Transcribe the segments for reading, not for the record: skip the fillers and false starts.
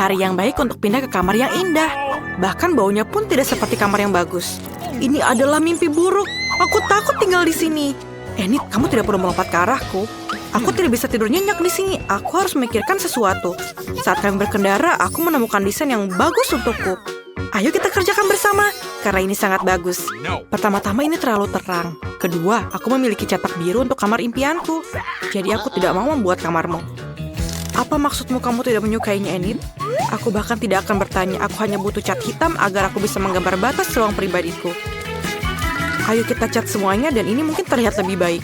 hari yang baik untuk pindah ke kamar yang indah. Bahkan baunya pun tidak seperti kamar yang bagus. Ini adalah mimpi buruk. Aku takut tinggal di sini. Enid, kamu tidak perlu melompat ke arahku. Aku tidak bisa tidur nyenyak di sini. Aku harus memikirkan sesuatu. Saat kami berkendara, aku menemukan desain yang bagus untukku. Ayo kita kerjakan bersama, karena ini sangat bagus. Pertama-tama ini terlalu terang. Kedua, aku memiliki cetak biru untuk kamar impianku. Jadi aku tidak mau membuat kamarmu. Apa maksudmu kamu tidak menyukainya, Enid? Aku bahkan tidak akan bertanya. Aku hanya butuh cat hitam agar aku bisa menggambar batas ruang pribadiku. Ayo kita cat semuanya dan ini mungkin terlihat lebih baik.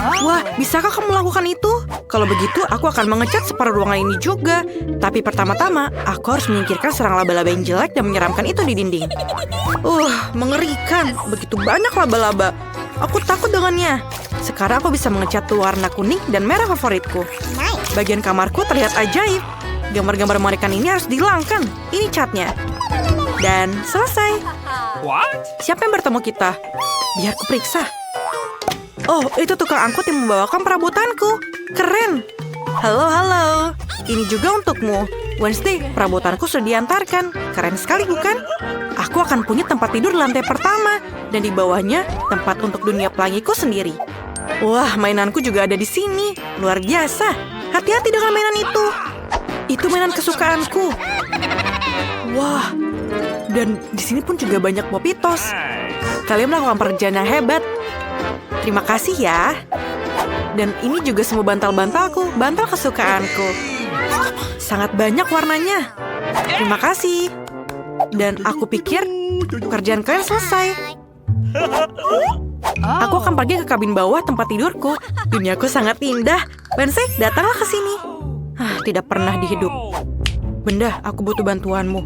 Wah, bisakah kamu melakukan itu? Kalau begitu, aku akan mengecat separuh ruangan ini juga. Tapi pertama-tama, aku harus menyingkirkan serang laba-laba yang jelek dan menyeramkan itu di dinding. Mengerikan. Begitu banyak laba-laba. Aku takut dengannya. Sekarang aku bisa mengecat warna kuning dan merah favoritku. Bagian kamarku terlihat ajaib. Gambar-gambar mengerikan ini harus dihilangkan. Ini catnya. Dan selesai. Siapa yang bertemu kita? Biar ku periksa. Oh, itu tukang angkut yang membawakan perabotanku. Keren. Halo. Ini juga untukmu. Wednesday, perabotanku sudah diantarkan. Keren sekali, bukan? Aku akan punya tempat tidur di lantai pertama. Dan di bawahnya, tempat untuk dunia pelangiku sendiri. Wah, mainanku juga ada di sini. Luar biasa. Hati-hati dengan mainan itu. Itu mainan kesukaanku. Wah, dan di sini pun juga banyak Popitos. Kalian melakukan pekerjaan yang hebat. Terima kasih ya. Dan ini juga semua bantal-bantalku, bantal kesukaanku. Sangat banyak warnanya. Terima kasih. Dan aku pikir pekerjaan kalian selesai. Aku akan pergi ke kabin bawah tempat tidurku. Duniaku sangat indah. Wednesday, datanglah ke sini. Tidak pernah di hidup. Benda, aku butuh bantuanmu.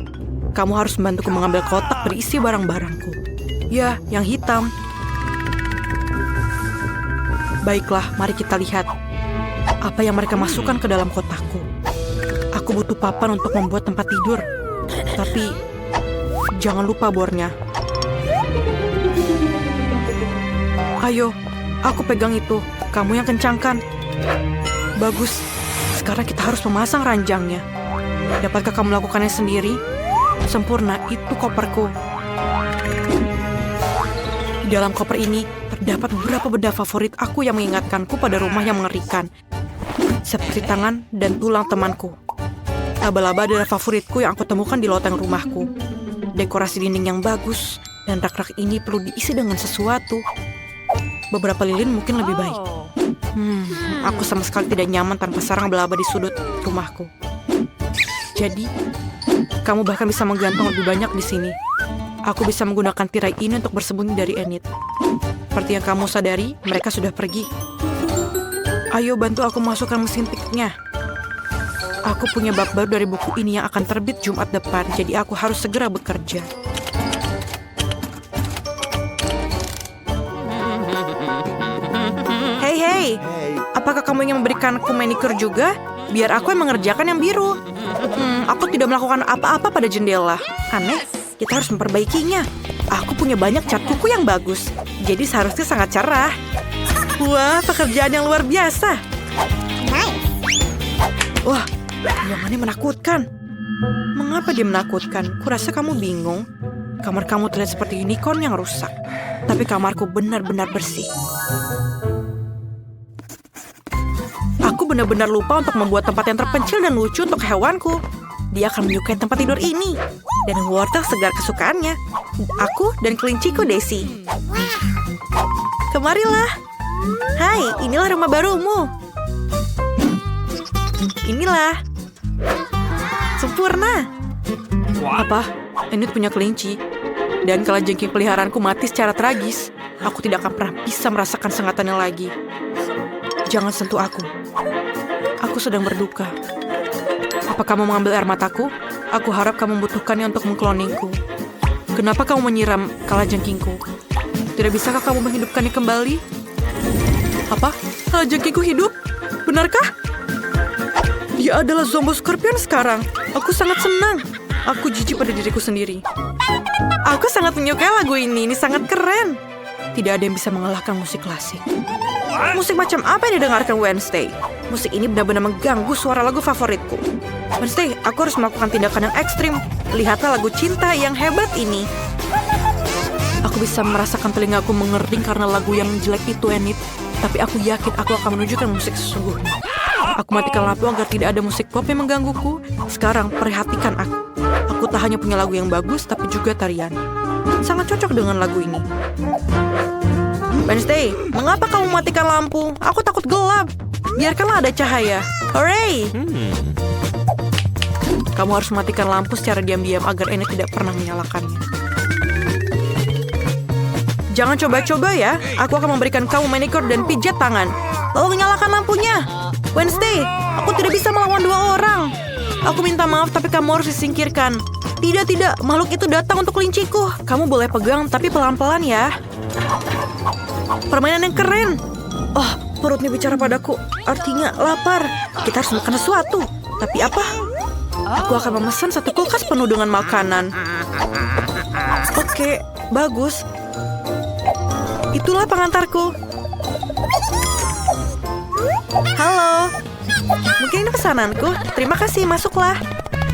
Kamu harus membantuku mengambil kotak berisi barang-barangku. Ya, yang hitam. Baiklah, mari kita lihat apa yang mereka masukkan ke dalam kotakku. Aku butuh papan untuk membuat tempat tidur. Tapi, jangan lupa bornya. Ayo, aku pegang itu. Kamu yang kencangkan. Bagus. Sekarang kita harus memasang ranjangnya. Dapatkah kamu melakukannya sendiri? Sempurna, itu koperku. Di dalam koper ini terdapat beberapa benda favorit aku yang mengingatkanku pada rumah yang mengerikan. Seperti tangan dan tulang temanku. Laba-laba adalah favoritku yang aku temukan di loteng rumahku. Dekorasi dinding yang bagus, dan rak-rak ini perlu diisi dengan sesuatu. Beberapa lilin mungkin lebih baik. Aku sama sekali tidak nyaman tanpa sarang laba-laba di sudut rumahku. Jadi, kamu bahkan bisa menggantung lebih banyak di sini. Aku bisa menggunakan tirai ini untuk bersembunyi dari Enid. Seperti yang kamu sadari, mereka sudah pergi. Ayo bantu aku masukkan mesin tiknya. Aku punya bab baru dari buku ini yang akan terbit Jumat depan, jadi aku harus segera bekerja. Hey, apakah kamu ingin memberikanku manicure juga? Biar aku yang mengerjakan yang biru. Aku tidak melakukan apa-apa pada jendela. Aneh. Kita harus memperbaikinya. Aku punya banyak cat kuku yang bagus. Jadi seharusnya sangat cerah. Wah, pekerjaan yang luar biasa. Wah, ruangannya menakutkan. Mengapa dia menakutkan? Kurasa kamu bingung. Kamar kamu terlihat seperti unicorn yang rusak. Tapi kamarku benar-benar bersih. Aku benar-benar lupa untuk membuat tempat yang terpencil dan lucu untuk hewanku. Dia akan menyukai tempat tidur ini. Dan wortel segar kesukaannya. Aku dan kelinciku Daisy. Kemarilah. Hai, inilah rumah barumu. Inilah. Sempurna. Apa? Enid punya kelinci. Dan kalajengking peliharaanku mati secara tragis. Aku tidak akan pernah bisa merasakan sengatannya lagi. Jangan sentuh aku. Aku sedang berduka. Apa kamu mengambil air mataku? Aku harap kamu membutuhkannya untuk mengkloningku. Kenapa kamu menyiram kalajengkingku? Tidak bisakah kamu menghidupkannya kembali? Apa? Kalajengkingku hidup? Benarkah? Dia adalah Zombo Scorpion sekarang. Aku sangat senang. Aku jijik pada diriku sendiri. Aku sangat menyukai lagu ini. Ini sangat keren. Tidak ada yang bisa mengalahkan musik klasik. Musik macam apa yang didengarkan Wednesday? Musik ini benar-benar mengganggu suara lagu favoritku. Wednesday, aku harus melakukan tindakan yang ekstrim. Lihatlah lagu cinta yang hebat ini. Aku bisa merasakan telingaku mengering karena lagu yang jelek itu, Enid. Tapi aku yakin aku akan menunjukkan musik sesungguhnya. Aku matikan lampu agar tidak ada musik pop yang menggangguku. Sekarang, perhatikan aku. Aku tak hanya punya lagu yang bagus, tapi juga tarian. Sangat cocok dengan lagu ini. Wednesday, mengapa kamu matikan lampu? Aku takut gelap. Biarkanlah ada cahaya. Hooray! Kamu harus mematikan lampu secara diam-diam agar Enid tidak pernah menyalakannya. Jangan coba-coba ya. Aku akan memberikan kamu manicure dan pijat tangan. Lalu menyalakan lampunya. Wednesday, aku tidak bisa melawan 2 orang. Aku minta maaf tapi kamu harus disingkirkan. Tidak, makhluk itu datang untuk kelinciku. Kamu boleh pegang tapi pelan-pelan ya. Permainan yang keren. Oh, perutnya bicara padaku. Artinya lapar. Kita harus makan sesuatu. Tapi apa? Aku akan memesan 1 kulkas penuh dengan makanan. Oke, bagus. Itulah pengantarku. Halo. Mungkin ini pesananku. Terima kasih, masuklah.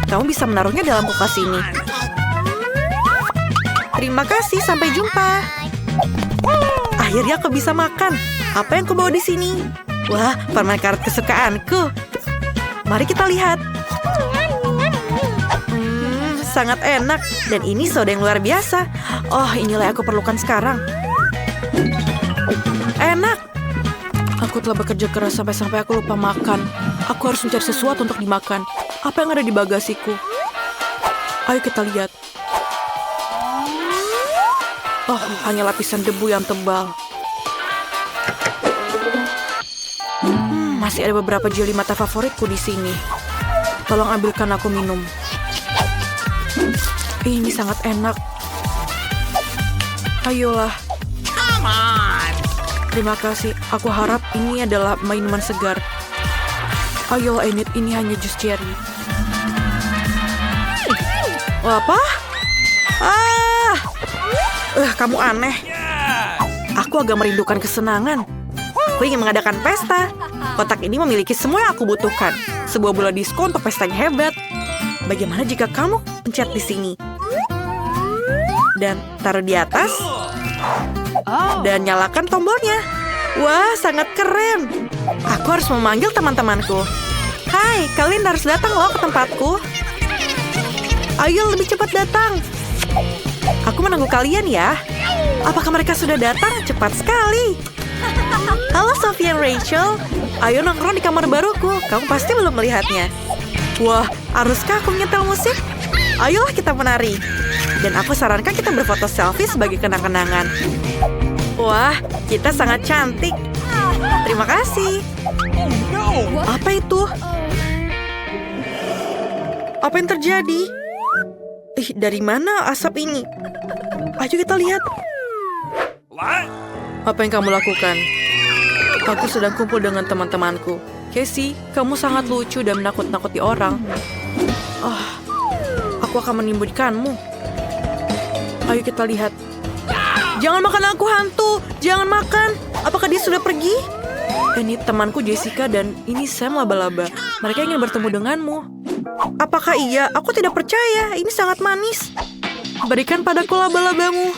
Kamu bisa menaruhnya dalam kulkas ini. Terima kasih, sampai jumpa. Akhirnya aku bisa makan. Apa yang kubawa di sini? Wah, permen karet kesukaanku. Mari kita lihat. Sangat enak. Dan ini soda yang luar biasa. Oh, inilah yang aku perlukan sekarang. Enak. Aku telah bekerja keras sampai aku lupa makan. Aku harus mencari sesuatu untuk dimakan. Apa yang ada di bagasiku? Ayo kita lihat. Oh, hanya lapisan debu yang tebal. Masih ada beberapa jeli mata favoritku di sini. Tolong ambilkan aku minum. Ini sangat enak. Ayolah. Come on. Terima kasih. Aku harap ini adalah minuman segar. Ayolah, Enid, ini hanya jus cherry. Apa? Kamu aneh. Aku agak merindukan kesenangan. Aku ingin mengadakan pesta. Kotak ini memiliki semua yang aku butuhkan. Sebuah bola disko untuk pesta yang hebat. Bagaimana jika kamu pencet di sini? Dan taruh di atas. Dan nyalakan tombolnya. Wah, sangat keren. Aku harus memanggil teman-temanku. Hai, kalian harus datang loh ke tempatku. Ayo lebih cepat datang. Aku menunggu kalian ya. Apakah mereka sudah datang? Cepat sekali. Halo Sophie dan Rachel. Ayo nongkrong di kamar baruku. Kamu pasti belum melihatnya. Wah, haruskah aku menyetel musik? Ayolah kita menari. Dan aku sarankan kita berfoto selfie sebagai kenang-kenangan. Wah, kita sangat cantik. Terima kasih. Apa itu? Apa yang terjadi? Dari mana asap ini? Ayo kita lihat. Apa yang kamu lakukan? Aku sedang kumpul dengan teman-temanku. Casey, kamu sangat lucu dan menakut-nakuti orang. Aku akan menyembunyikanmu. Ayo kita lihat. Jangan makan aku, hantu. Jangan makan. Apakah dia sudah pergi? Ini temanku Jessica dan ini Sam laba-laba. Mereka ingin bertemu denganmu. Apakah iya? Aku tidak percaya. Ini sangat manis. Berikan padaku laba-labamu.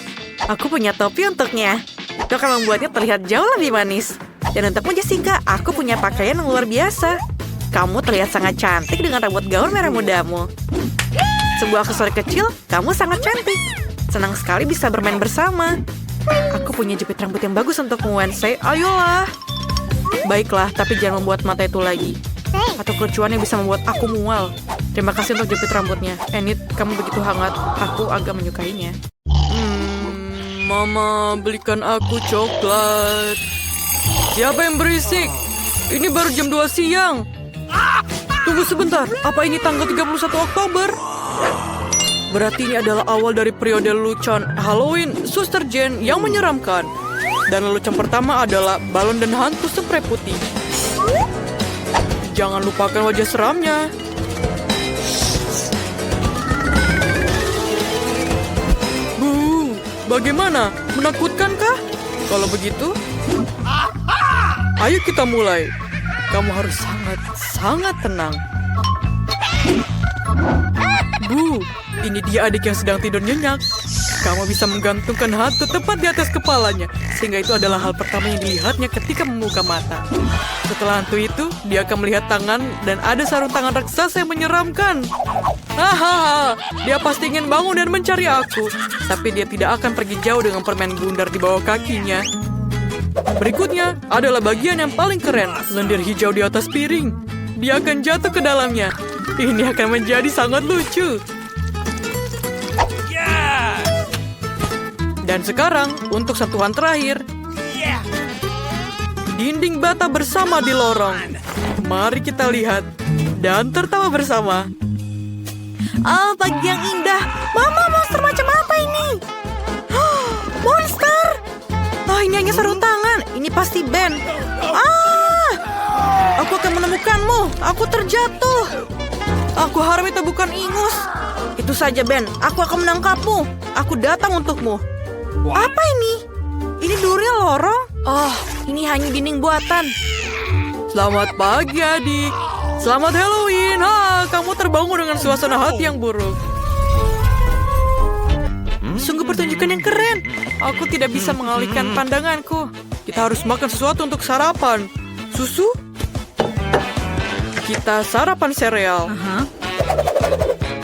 Aku punya topi untuknya. Itu akan membuatnya terlihat jauh lebih manis. Dan untukmu Jessica, aku punya pakaian yang luar biasa. Kamu terlihat sangat cantik dengan rambut gaun merah mudamu. Sebuah aksesoris kecil, kamu sangat cantik. Senang sekali bisa bermain bersama. Aku punya jepit rambut yang bagus untukmu, Wednesday. Ayolah. Baiklah, tapi jangan membuat mata itu lagi. Atau kelucuan yang bisa membuat aku mual. Terima kasih untuk jepit rambutnya. Enid, kamu begitu hangat. Aku agak menyukainya. Mama, belikan aku coklat. Siapa yang berisik? Ini baru jam 2 siang. Tunggu sebentar, apa ini tanggal 31 Oktober? Berarti ini adalah awal dari periode lelucon Halloween Suster Jane yang menyeramkan. Dan lelucon pertama adalah balon dan hantu spray putih. Jangan lupakan wajah seramnya. Bagaimana? Menakutkankah? Kalau begitu, ayo kita mulai. Kamu harus sangat tenang. Bu, ini dia adik yang sedang tidur nyenyak. Kamu bisa menggantungkan hantu tepat di atas kepalanya, sehingga itu adalah hal pertama yang dilihatnya ketika membuka mata. Setelah hantu itu, dia akan melihat tangan dan ada sarung tangan raksasa yang menyeramkan. Hahaha, dia pasti ingin bangun dan mencari aku, tapi dia tidak akan pergi jauh dengan permen bundar di bawah kakinya. Berikutnya adalah bagian yang paling keren, lendir hijau di atas piring. Dia akan jatuh ke dalamnya. Ini akan menjadi sangat lucu. Dan sekarang, untuk sentuhan terakhir. Dinding bata bersama di lorong. Mari kita lihat dan tertawa bersama. Oh, pagi yang indah. Mama, monster macam apa ini? Monster! Oh, ini hanya sarung tangan. Ini pasti Ben. Aku akan menemukanmu. Aku terjatuh. Aku harap itu bukan ingus. Itu saja, Ben. Aku akan menangkapmu. Aku datang untukmu. Apa ini? Ini duri lorong? Oh, ini hanya dinding buatan. Selamat pagi, adik. Selamat Halloween. Kamu terbangun dengan suasana hati yang buruk. Sungguh pertunjukan yang keren. Aku tidak bisa mengalihkan pandanganku. Kita harus makan sesuatu untuk sarapan. Susu? Kita sarapan sereal.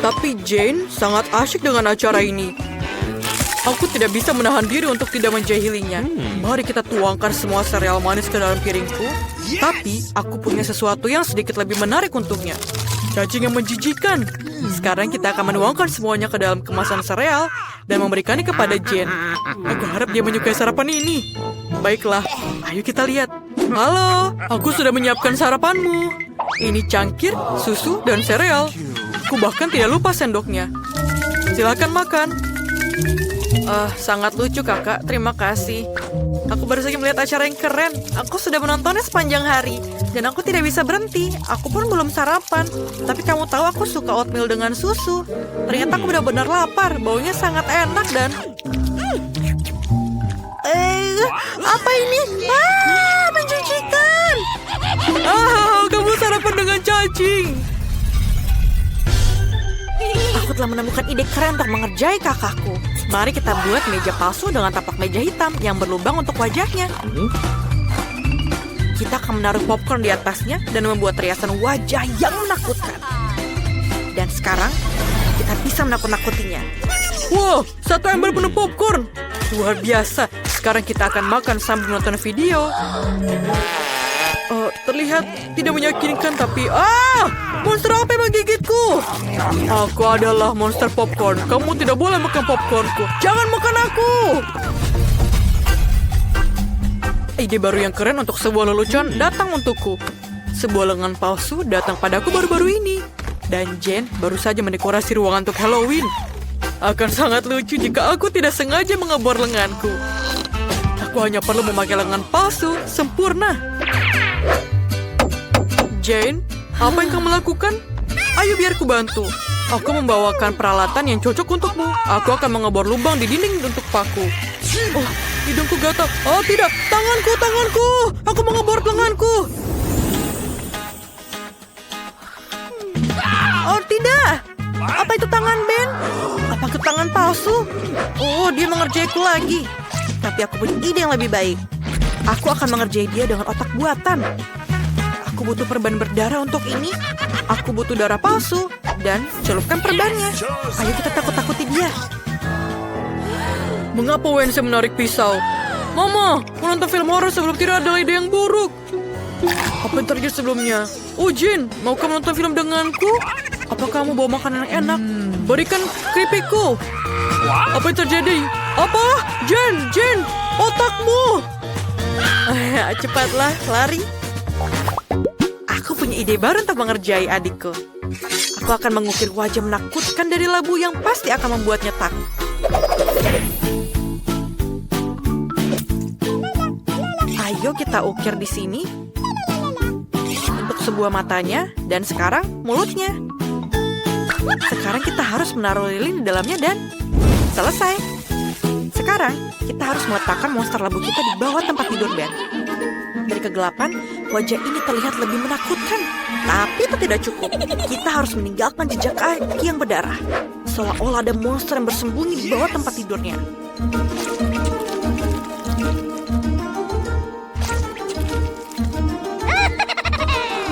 Tapi Jane sangat asyik dengan acara ini. Aku tidak bisa menahan diri untuk tidak menjahilinya. Mari kita tuangkan semua sereal manis ke dalam piringku. Tapi aku punya sesuatu yang sedikit lebih menarik untuknya. Cacing yang menjijikan. Sekarang kita akan menuangkan semuanya ke dalam kemasan sereal dan memberikannya kepada Jane. Aku harap dia menyukai sarapan ini. Baiklah, ayo kita lihat. Halo, aku sudah menyiapkan sarapanmu. Ini cangkir, susu, dan sereal. Aku bahkan tidak lupa sendoknya. Silakan makan. Sangat lucu, kakak. Terima kasih. Aku baru saja melihat acara yang keren. Aku sudah menontonnya sepanjang hari. Dan aku tidak bisa berhenti. Aku pun belum sarapan. Tapi kamu tahu aku suka oatmeal dengan susu. Ternyata aku benar-benar lapar. Baunya sangat enak dan... apa ini? Menjijikan. Kamu sarapan dengan cacing. Aku telah menemukan ide keren untuk mengerjai kakakku. Mari kita buat meja palsu dengan tapak meja hitam yang berlubang untuk wajahnya. Kita akan menaruh popcorn di atasnya dan membuat riasan wajah yang menakutkan. Dan sekarang, kita bisa menakut-nakutinya. Wow, satu ember penuh popcorn. Luar biasa. Sekarang kita akan makan sambil menonton video. Terlihat tidak meyakinkan, tapi... monster apa yang menggigitku? Aku adalah monster popcorn. Kamu tidak boleh makan popcornku. Jangan makan aku! Ide baru yang keren untuk sebuah lelucon datang untukku. Sebuah lengan palsu datang padaku baru-baru ini. Dan Jane baru saja mendekorasi ruangan untuk Halloween. Akan sangat lucu jika aku tidak sengaja mengebor lenganku. Aku hanya perlu memakai lengan palsu sempurna. Jane, apa yang kamu lakukan? Ayo biar ku bantu. Aku membawakan peralatan yang cocok untukmu. Aku akan mengebor lubang di dinding untuk paku. Oh, hidungku gatal. Oh tidak, tanganku. Aku mengebor lenganku. Oh tidak. Apa itu tangan Ben? Apa itu tangan palsu? Oh, dia mengerjaiku lagi. Tapi aku punya ide yang lebih baik. Aku akan mengerjai dia dengan otak buatan. Aku butuh perban berdarah untuk ini. Aku butuh darah palsu. Dan celupkan perbannya. Ayo kita takut-takuti dia. Mengapa Wednesday menarik pisau? Mama, menonton film horor sebelum tidur adalah ide yang buruk. Apa yang terjadi sebelumnya? Oh, Jane, mau kamu menonton film denganku? Apa kamu bawa makanan yang enak? Berikan keripikku. Apa yang terjadi? Apa? Jane, otakmu. Cepatlah, lari. Aku punya ide baru untuk mengerjai adikku. Aku akan mengukir wajah menakutkan dari labu yang pasti akan membuatnya takut. Ayo kita ukir di sini. Untuk sebuah matanya dan sekarang mulutnya. Sekarang kita harus menaruh lilin di dalamnya dan selesai. Sekarang kita harus meletakkan monster labu kita di bawah tempat tidur Ben. Dari kegelapan, wajah ini terlihat lebih menakutkan. Tapi itu tidak cukup. Kita harus meninggalkan jejak kaki yang berdarah. Seolah-olah ada monster yang bersembunyi di bawah tempat tidurnya.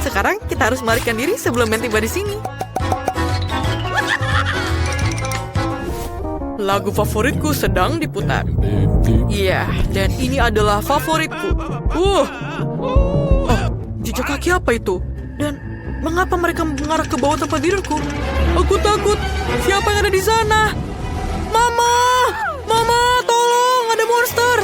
Sekarang kita harus melarikan diri sebelum Ben tiba di sini. Lagu favoritku sedang diputar. Iya, dan ini adalah favoritku. Oh, jejak kaki apa itu? Dan mengapa mereka mengarah ke bawah tempat tidurku? Aku takut. Siapa yang ada di sana? Mama! Mama, tolong! Ada monster!